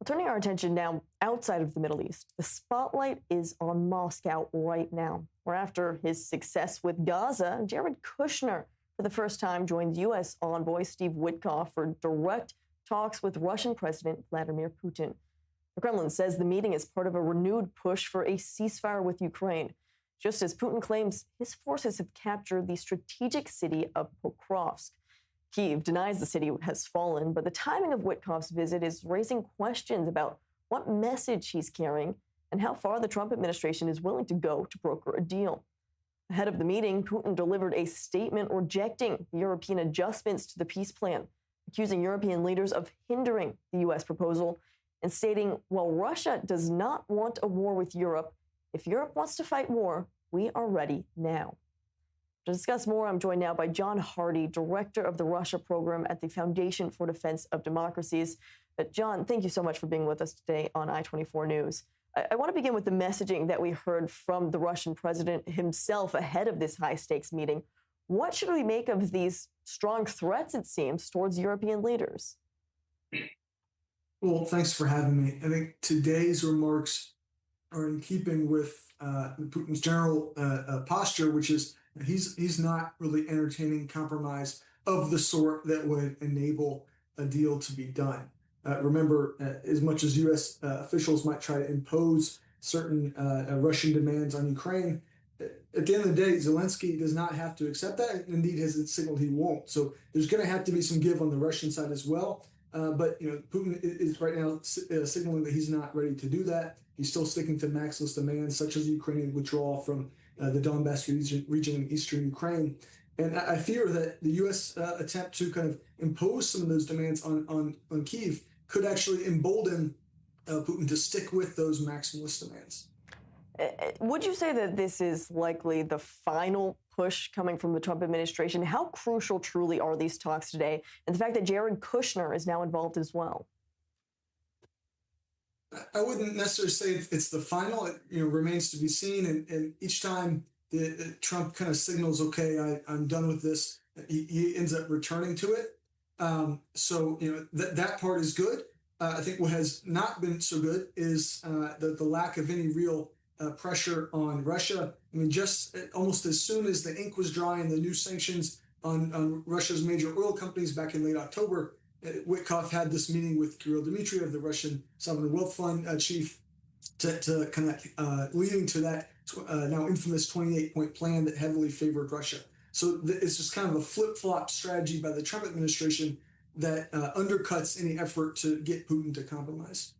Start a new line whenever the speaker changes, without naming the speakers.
turning our attention now outside of the Middle East, the spotlight is on Moscow right now, where after his success with Gaza, Jared Kushner, for the first time, joins U.S. envoy Steve Witkoff for direct talks with Russian President Vladimir Putin. The Kremlin says the meeting is part of a renewed push for a ceasefire with Ukraine, just as Putin claims his forces have captured the strategic city of Pokrovsk. Kyiv denies the city has fallen, but the timing of Witkoff's visit is raising questions about what message he's carrying and how far the Trump administration is willing to go to broker a deal. Ahead of the meeting, Putin delivered a statement rejecting the European adjustments to the peace plan, accusing European leaders of hindering the U.S. proposal and stating, while Russia does not want a war with Europe, if Europe wants to fight war, we are ready now. To discuss more, I'm joined now by John Hardie, director of the Russia program at the Foundation for Defense of Democracies. John, thank you so much for being with us today on I-24 News. I want to begin with the messaging that we heard from the Russian president himself ahead of this high-stakes meeting. What should we make of these strong threats, it seems, towards European leaders?
Well, thanks for having me. I think today's remarks are in keeping with Putin's general posture, which is he's not really entertaining compromise of the sort that would enable a deal to be done. Remember, as much as U.S. Officials might try to impose certain Russian demands on Ukraine, at the end of the day, Zelensky does not have to accept that, and indeed has signaled he won't. So there's going to have to be some give on the Russian side as well. But Putin is right now signaling that he's not ready to do that. He's still sticking to maximalist demands, such as the Ukrainian withdrawal from the Donbass region in eastern Ukraine. And I fear that the U.S. Attempt to kind of impose some of those demands on Kyiv could actually embolden Putin to stick with those maximalist demands.
Would you say that this is likely the final push coming from the Trump administration? How crucial truly are these talks today, and the fact that Jared Kushner is now involved as well?
I wouldn't necessarily say it's the final. It remains to be seen, and each time Trump kind of signals, okay, I'm done with this, he ends up returning to it. So that part is good. I think what has not been so good is the lack of any real pressure on Russia. I mean, just almost as soon as the ink was dry and the new sanctions on Russia's major oil companies back in late October, Witkoff had this meeting with Kirill Dmitriev, the Russian Sovereign Wealth Fund chief, to kind of leading to that now infamous 28-point plan that heavily favored Russia. So it's just kind of a flip-flop strategy by the Trump administration that undercuts any effort to get Putin to compromise.